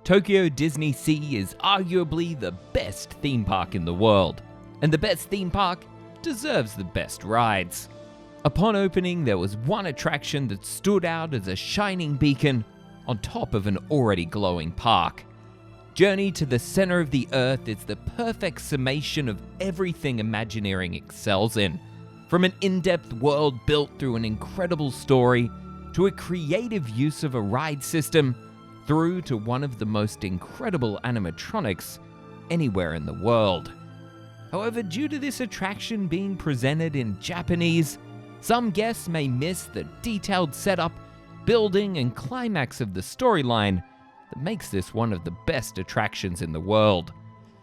Tokyo DisneySea is arguably the best theme park in the world, and the best theme park deserves the best rides. Upon opening, there was one attraction that stood out as a shining beacon on top of an already glowing park. Journey to the Center of the Earth is the perfect summation of everything Imagineering excels in, from an in-depth world built through an incredible story, to a creative use of a ride system, through to one of the most incredible animatronics anywhere in the world. However, due to this attraction being presented in Japanese, some guests may miss the detailed setup, building, and climax of the storyline that makes this one of the best attractions in the world.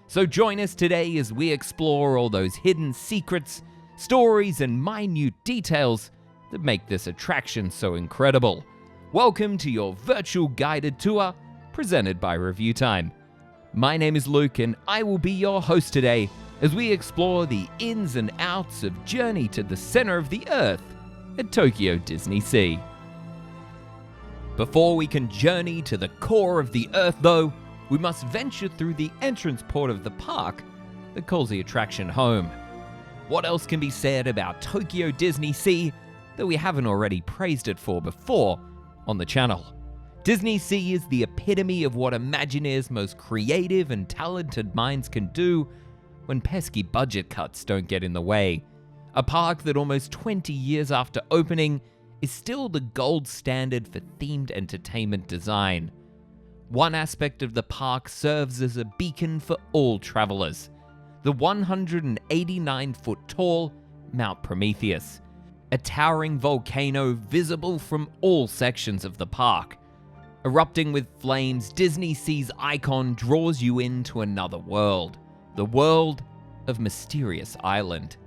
So join us today as we explore all those hidden secrets, stories, and minute details that make this attraction so incredible. Welcome to your virtual guided tour presented by ReviewTyme. My name is Luke and I will be your host today as we explore the ins and outs of Journey to the Center of the Earth at Tokyo DisneySea. Before we can journey to the core of the Earth though, we must venture through the entrance port of the park that calls the attraction home. What else can be said about Tokyo DisneySea that we haven't already praised it for before on the channel? DisneySea is the epitome of what Imagineer's most creative and talented minds can do when pesky budget cuts don't get in the way. A park that almost 20 years after opening is still the gold standard for themed entertainment design. One aspect of the park serves as a beacon for all travelers: the 189-foot tall Mount Prometheus, a towering volcano visible from all sections of the park. Erupting with flames, DisneySea's icon draws you into another world, the world of Mysterious Island.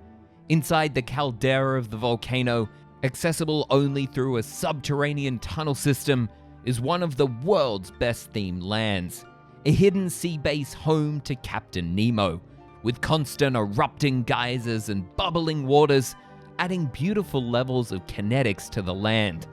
Inside the caldera of the volcano, accessible only through a subterranean tunnel system, is one of the world's best themed lands, a hidden sea base home to Captain Nemo, with constant erupting geysers and bubbling waters adding beautiful levels of kinetics to the land.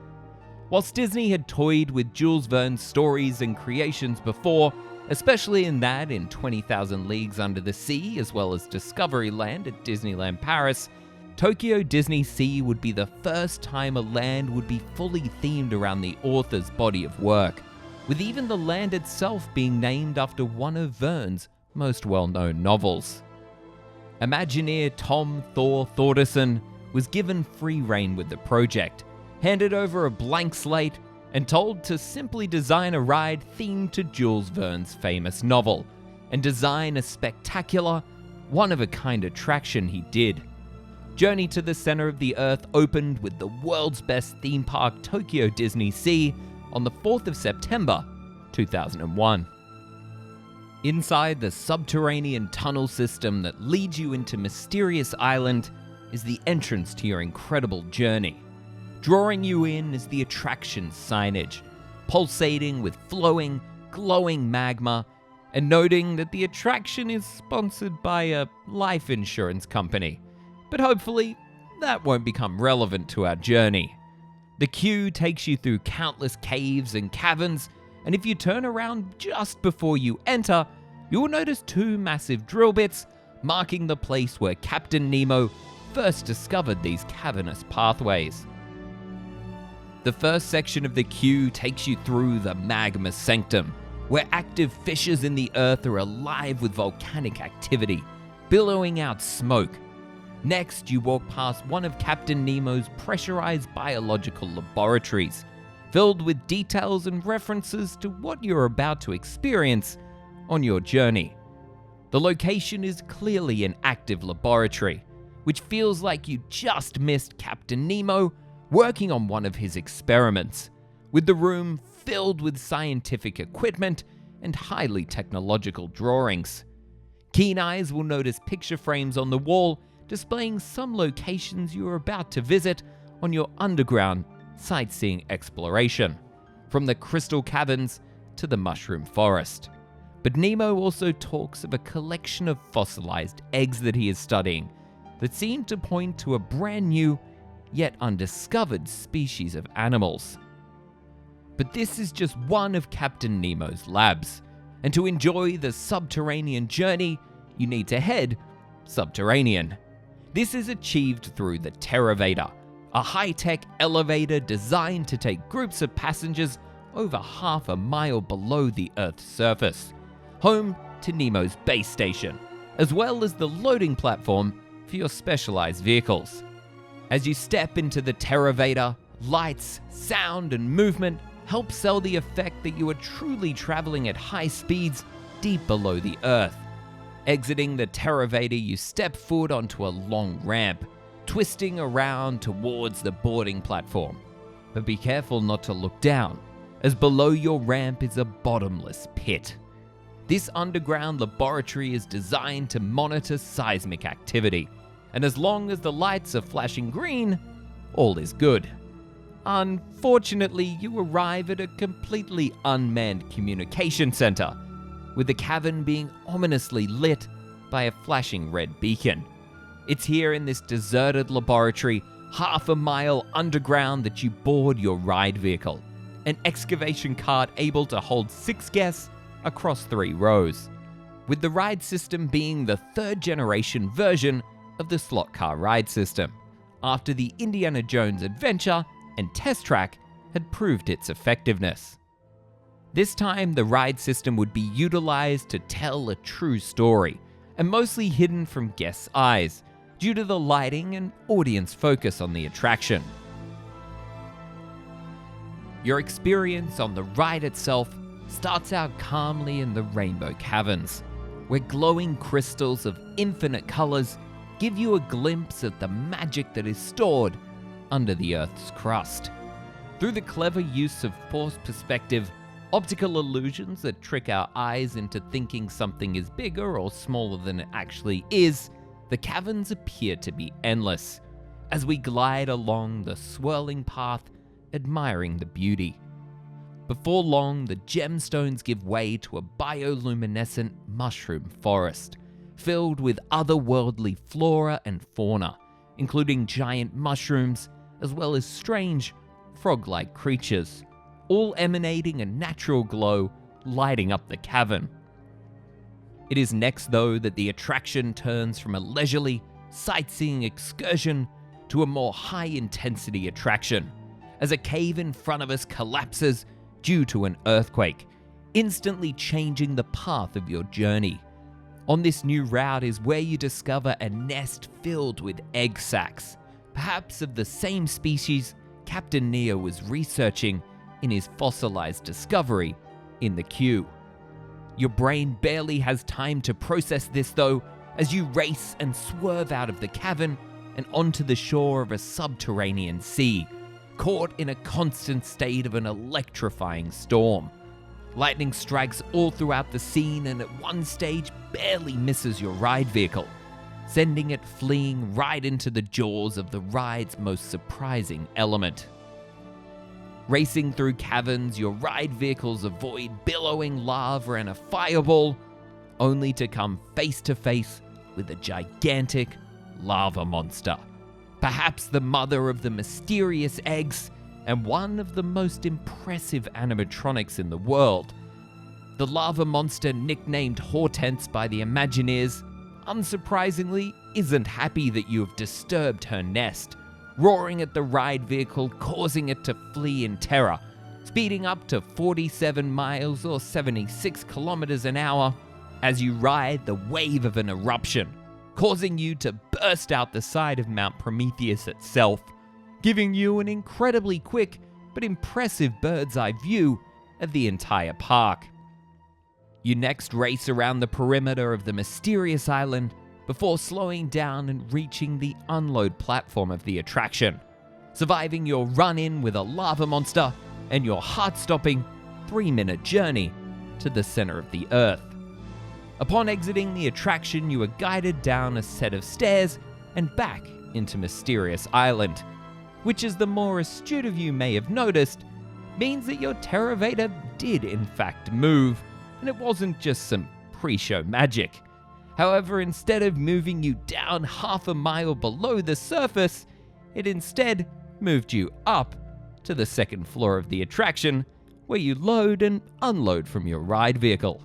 Whilst Disney had toyed with Jules Verne's stories and creations before, especially in 20,000 Leagues Under the Sea, as well as Discoveryland at Disneyland Paris, Tokyo DisneySea would be the first time a land would be fully themed around the author's body of work, with even the land itself being named after one of Verne's most well-known novels. Imagineer Tom Thor Thordarson was given free rein with the project, handed over a blank slate, and told to simply design a ride themed to Jules Verne's famous novel, and design a spectacular, one-of-a-kind attraction he did. Journey to the Center of the Earth opened with the world's best theme park, Tokyo DisneySea, on the 4th of September, 2001. Inside the subterranean tunnel system that leads you into Mysterious Island is the entrance to your incredible journey. Drawing you in is the attraction's signage, pulsating with flowing, glowing magma, and noting that the attraction is sponsored by a life insurance company. But hopefully, that won't become relevant to our journey. The queue takes you through countless caves and caverns, and if you turn around just before you enter, you will notice two massive drill bits marking the place where Captain Nemo first discovered these cavernous pathways. The first section of the queue takes you through the Magma Sanctum, where active fissures in the earth are alive with volcanic activity, billowing out smoke. Next, you walk past one of Captain Nemo's pressurized biological laboratories, filled with details and references to what you're about to experience on your journey. The location is clearly an active laboratory, which feels like you just missed Captain Nemo working on one of his experiments, with the room filled with scientific equipment and highly technological drawings. Keen eyes will notice picture frames on the wall displaying some locations you are about to visit on your underground sightseeing exploration, from the crystal caverns to the mushroom forest. But Nemo also talks of a collection of fossilized eggs that he is studying that seem to point to a brand new, yet undiscovered species of animals. But this is just one of Captain Nemo's labs, And to enjoy the subterranean journey, you need to head subterranean. This is achieved through the Terravator, a high-tech elevator designed to take groups of passengers over half a mile below the Earth's surface, home to Nemo's base station, as well as the loading platform for your specialized vehicles. As you step into the Terravator, lights, sound, and movement help sell the effect that you are truly traveling at high speeds deep below the Earth. Exiting the Terravator, you step foot onto a long ramp, twisting around towards the boarding platform. But be careful not to look down, as below your ramp is a bottomless pit. This underground laboratory is designed to monitor seismic activity, and as long as the lights are flashing green, all is good. Unfortunately, you arrive at a completely unmanned communication center, with the cavern being ominously lit by a flashing red beacon. It's here in this deserted laboratory, half a mile underground, that you board your ride vehicle, an excavation cart able to hold 6 guests across 3 rows, with the ride system being the 3rd generation version of the slot car ride system, after the Indiana Jones adventure and test track had proved its effectiveness. This time, the ride system would be utilized to tell a true story, and mostly hidden from guests' eyes, due to the lighting and audience focus on the attraction. Your experience on the ride itself starts out calmly in the Rainbow Caverns, where glowing crystals of infinite colors give you a glimpse at the magic that is stored under the Earth's crust. Through the clever use of forced perspective, optical illusions that trick our eyes into thinking something is bigger or smaller than it actually is, the caverns appear to be endless, as we glide along the swirling path, admiring the beauty. Before long, the gemstones give way to a bioluminescent mushroom forest, filled with otherworldly flora and fauna, including giant mushrooms, as well as strange, frog-like creatures, all emanating a natural glow, lighting up the cavern. It is next, though, that the attraction turns from a leisurely, sightseeing excursion to a more high-intensity attraction, as a cave in front of us collapses due to an earthquake, instantly changing the path of your journey. On this new route is where you discover a nest filled with egg sacs, perhaps of the same species Captain Neo was researching in his fossilized discovery in the queue. Your brain barely has time to process this, though, as you race and swerve out of the cavern and onto the shore of a subterranean sea, caught in a constant state of an electrifying storm. Lightning strikes all throughout the scene, and at one stage barely misses your ride vehicle, sending it fleeing right into the jaws of the ride's most surprising element. Racing through caverns, your ride vehicles avoid billowing lava and a fireball, only to come face to face with a gigantic lava monster, perhaps the mother of the mysterious eggs and one of the most impressive animatronics in the world. The lava monster, nicknamed Hortense by the Imagineers, unsurprisingly isn't happy that you have disturbed her nest, roaring at the ride vehicle, causing it to flee in terror, speeding up to 47 miles or 76 kilometers an hour as you ride the wave of an eruption, causing you to burst out the side of Mount Prometheus itself, giving you an incredibly quick but impressive bird's eye view of the entire park. You next race around the perimeter of the mysterious island before slowing down and reaching the unload platform of the attraction, surviving your run-in with a lava monster and your heart-stopping 3-minute journey to the center of the Earth. Upon exiting the attraction, you are guided down a set of stairs and back into Mysterious Island, which, as the more astute of you may have noticed, means that your Terravator did in fact move, and it wasn't just some pre-show magic. However, instead of moving you down half a mile below the surface, it instead moved you up to the second floor of the attraction, where you load and unload from your ride vehicle.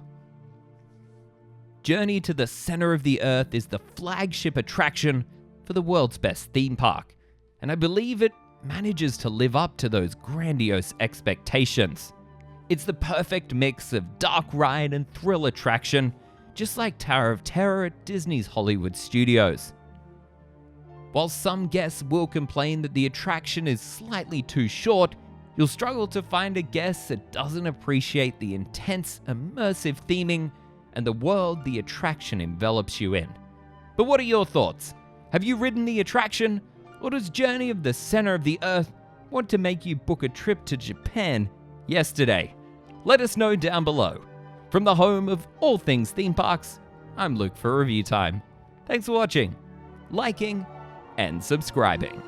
Journey to the Center of the Earth is the flagship attraction for the world's best theme park, and I believe it manages to live up to those grandiose expectations. It's the perfect mix of dark ride and thrill attraction, just like Tower of Terror at Disney's Hollywood Studios. While some guests will complain that the attraction is slightly too short, you'll struggle to find a guest that doesn't appreciate the intense, immersive theming and the world the attraction envelops you in. But what are your thoughts? Have you ridden the attraction? Or does Journey of the Center of the Earth want to make you book a trip to Japan yesterday? Let us know down below. From the home of all things theme parks, I'm Luke for ReviewTyme. Thanks for watching, liking, and subscribing.